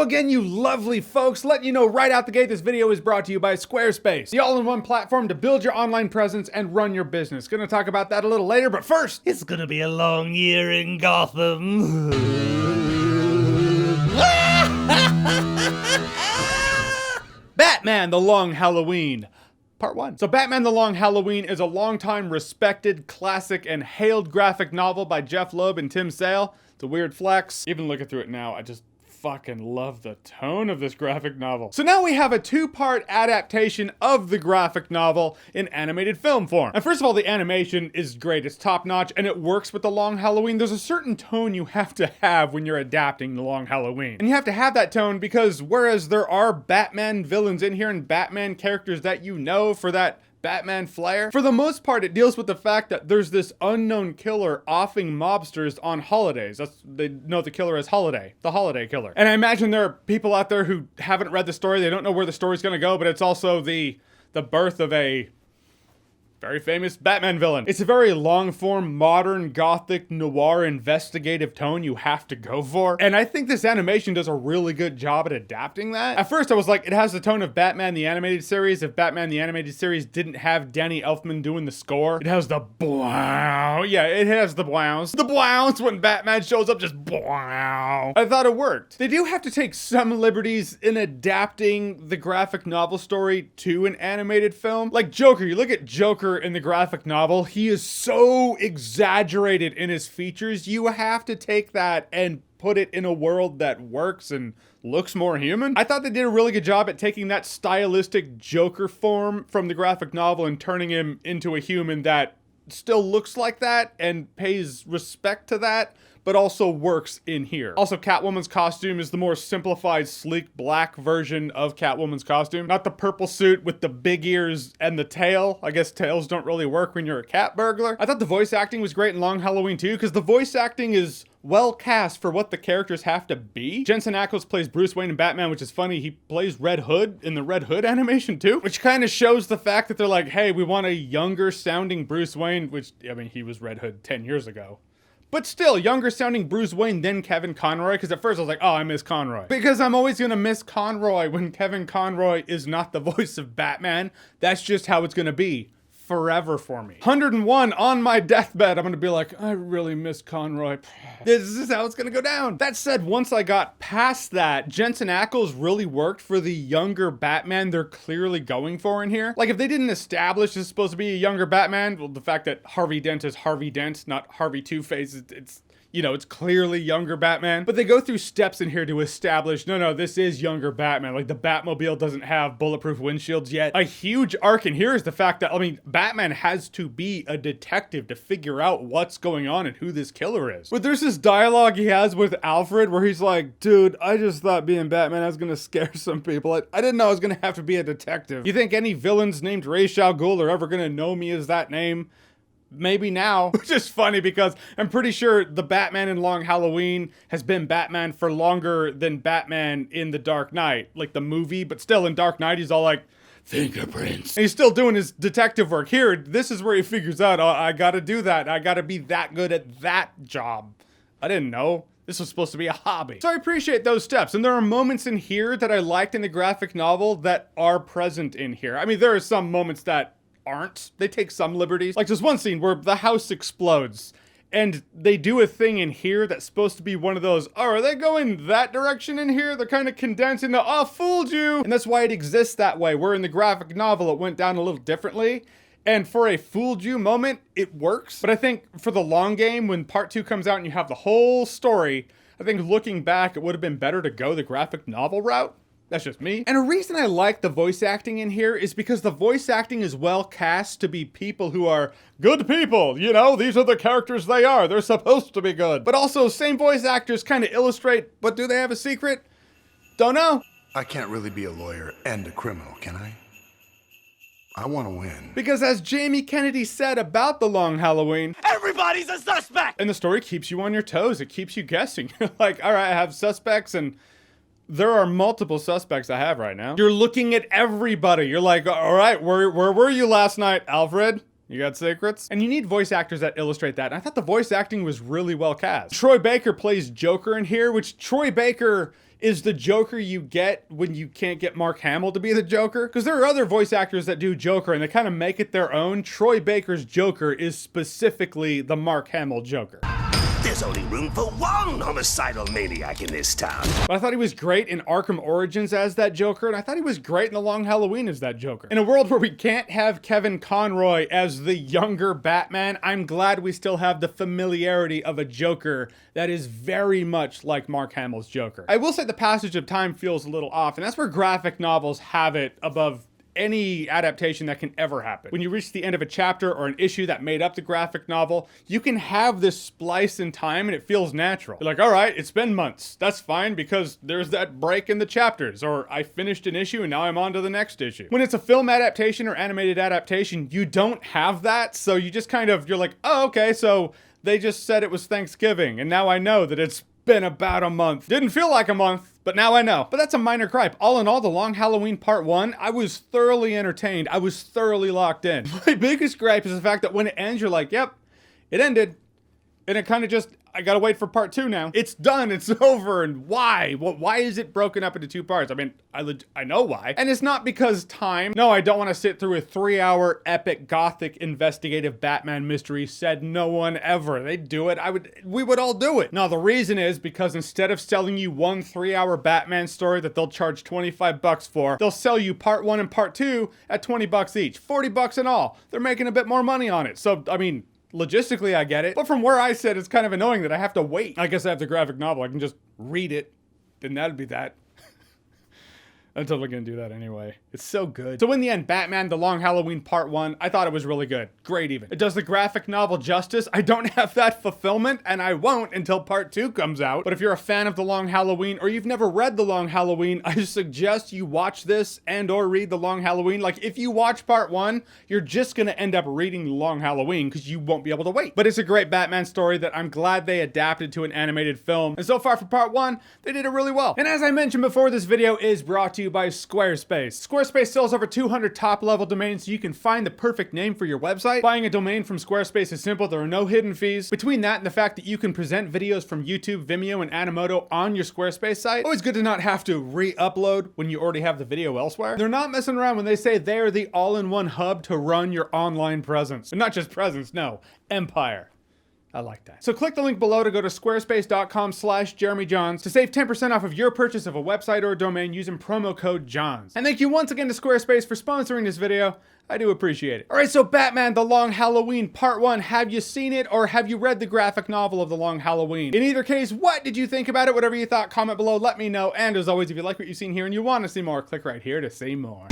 again, you lovely folks. Letting you know right out the gate, this video is brought to you by Squarespace, the all-in-one platform to build your online presence and run your business. Gonna talk about that a little later, but first, It's gonna be a long year in Gotham. Batman: The Long Halloween. Part 1. So Batman: The Long Halloween is a long-time respected, classic, and hailed graphic novel by Jeff Loeb and Tim Sale. It's a weird flex. Even looking through it now, I just fucking love the tone of this graphic novel. So now we have a two-part adaptation of the graphic novel in animated film form. And first of all, the animation is great. It's top-notch, and it works with The Long Halloween. There's a certain tone you have to have when you're adapting The Long Halloween. And you have to have that tone because whereas there are Batman villains in here and Batman characters that you know for that Batman flair, for the most part it deals with the fact that there's this unknown killer offing mobsters on holidays. They know the killer as Holiday, the holiday killer. And I imagine there are people out there who haven't read the story, they don't know where the story's gonna go, but it's also the birth of a very famous Batman villain. It's a very long-form, modern, gothic, noir, investigative tone you have to go for. And I think this animation does a really good job at adapting that. At first I was like, it has the tone of Batman the Animated Series. If Batman the Animated Series didn't have Danny Elfman doing the score, it has the blow. Yeah, it has the blows. The blows when Batman shows up, just blow. I thought it worked. They do have to take some liberties in adapting the graphic novel story to an animated film. Like Joker, you look at Joker in the graphic novel, he is so exaggerated in his features. You have to take that and put it in a world that works and looks more human. I thought they did a really good job at taking that stylistic Joker form from the graphic novel and turning him into a human that still looks like that and pays respect to that, but also works in here. Also, Catwoman's costume is the more simplified, sleek black version of Catwoman's costume. Not the purple suit with the big ears and the tail. I guess tails don't really work when you're a cat burglar. I thought the voice acting was great in Long Halloween too, because the voice acting is well cast for what the characters have to be. Jensen Ackles plays Bruce Wayne in Batman, which is funny. He plays Red Hood in the Red Hood animation too, which kind of shows the fact that they're like, hey, we want a younger sounding Bruce Wayne, which, I mean, he was Red Hood 10 years ago. But still, younger sounding Bruce Wayne than Kevin Conroy, because at first I was like, oh, I miss Conroy. Because I'm always gonna miss Conroy when Kevin Conroy is not the voice of Batman. That's just how it's gonna be forever for me. 101 on my deathbed, I'm gonna be like, I really miss Conroy. This is how it's gonna go down. That said, once I got past that, Jensen Ackles really worked for the younger Batman they're clearly going for in here. Like, if they didn't establish this is supposed to be a younger Batman, well, the fact that Harvey Dent is Harvey Dent, not Harvey Two-Face, it's you know, it's clearly younger Batman, but they go through steps in here to establish, no, this is younger Batman. Like, the Batmobile doesn't have bulletproof windshields yet. A huge arc in here is the fact that, I mean, Batman has to be a detective to figure out what's going on and who this killer is. But there's this dialogue he has with Alfred where he's like, dude, I just thought being Batman, I was gonna scare some people. I didn't know I was gonna have to be a detective. You think any villains named Ra's al Ghul are ever gonna know me as that name? Maybe now, which is funny because I'm pretty sure the Batman in Long Halloween has been Batman for longer than Batman in The Dark Knight, like the movie, but still in Dark Knight, he's all like, fingerprints. And he's still doing his detective work. Here, this is where he figures out, oh, I gotta do that. I gotta be that good at that job. I didn't know. This was supposed to be a hobby. So I appreciate those steps. And there are moments in here that I liked in the graphic novel that are present in here. I mean, there are some moments that aren't. They take some liberties. Like, there's one scene where the house explodes and they do a thing in here that's supposed to be one of those, oh, are they going that direction in here? They're kind of condensing the, oh, fooled you. And that's why it exists that way, where in the graphic novel it went down a little differently. And for a fooled you moment, it works. But I think for the long game, when part 2 comes out and you have the whole story, I think looking back, it would have been better to go the graphic novel route. That's just me. And a reason I like the voice acting in here is because the voice acting is well cast to be people who are good people. You know, these are the characters they are. They're supposed to be good. But also, same voice actors kind of illustrate, but do they have a secret? Don't know. I can't really be a lawyer and a criminal, can I? I want to win. Because as Jamie Kennedy said about The Long Halloween, Everybody's a suspect! and the story keeps you on your toes. It keeps you guessing. You're like, all right, I have suspects and there are multiple suspects I have right now. You're looking at everybody. You're like, all right, where were you last night, Alfred? You got secrets? And you need voice actors that illustrate that. And I thought the voice acting was really well cast. Troy Baker plays Joker in here, which Troy Baker is the Joker you get when you can't get Mark Hamill to be the Joker. Because there are other voice actors that do Joker and they kind of make it their own. Troy Baker's Joker is specifically the Mark Hamill Joker. There's only room for one homicidal maniac in this town. But I thought he was great in Arkham Origins as that Joker, and I thought he was great in The Long Halloween as that Joker. In a world where we can't have Kevin Conroy as the younger Batman, I'm glad we still have the familiarity of a Joker that is very much like Mark Hamill's Joker. I will say the passage of time feels a little off, and that's where graphic novels have it above any adaptation that can ever happen. When you reach the end of a chapter or an issue that made up the graphic novel, you can have this splice in time and it feels natural. You're like, all right, it's been months. That's fine because there's that break in the chapters, or I finished an issue and now I'm on to the next issue. When it's a film adaptation or animated adaptation, you don't have that, so you just kind of, you're like, oh, okay, so they just said it was Thanksgiving and now I know that it's been about a month. Didn't feel like a month, but now I know. But that's a minor gripe. All in all, The Long Halloween Part 1, I was thoroughly entertained. I was thoroughly locked in. My biggest gripe is the fact that when it ends, you're like, yep, it ended. And it kind of just, I gotta wait for part 2 now. It's done, it's over, and why? Well, why is it broken up into 2 parts? I mean, I know why. And it's not because time. No, I don't want to sit through a 3-hour epic gothic investigative Batman mystery, said no one ever. They'd do it, we would all do it. No, the reason is because instead of selling you one 3-hour Batman story that they'll charge $25 for, they'll sell you part 1 and part 2 at $20 each, $40 in all. They're making a bit more money on it. So, I mean, logistically, I get it, but from where I sit, it's kind of annoying that I have to wait. I guess I have the graphic novel. I can just read it, then that'd be that. I'm totally gonna do that anyway. It's so good. So in the end, Batman The Long Halloween Part 1, I thought it was really good. Great even. It does the graphic novel justice. I don't have that fulfillment, and I won't until Part 2 comes out. But if you're a fan of The Long Halloween, or you've never read The Long Halloween, I suggest you watch this and or read The Long Halloween. Like, if you watch Part 1, you're just gonna end up reading The Long Halloween because you won't be able to wait. But it's a great Batman story that I'm glad they adapted to an animated film. And so far for Part 1, they did it really well. And as I mentioned before, this video is brought to you by Squarespace. Squarespace sells over 200 top-level domains so you can find the perfect name for your website. Buying a domain from Squarespace is simple. There are no hidden fees. Between that and the fact that you can present videos from YouTube, Vimeo, and Animoto on your Squarespace site, always good to not have to re-upload when you already have the video elsewhere. They're not messing around when they say they're the all-in-one hub to run your online presence. And not just presence, no, empire. I like that. So click the link below to go to squarespace.com/JeremyJohns to save 10% off of your purchase of a website or a domain using promo code JOHNS. And thank you once again to Squarespace for sponsoring this video. I do appreciate it. All right, so Batman The Long Halloween Part 1. Have you seen it or have you read the graphic novel of The Long Halloween? In either case, what did you think about it? Whatever you thought, comment below, let me know. And as always, if you like what you've seen here and you want to see more, click right here to see more.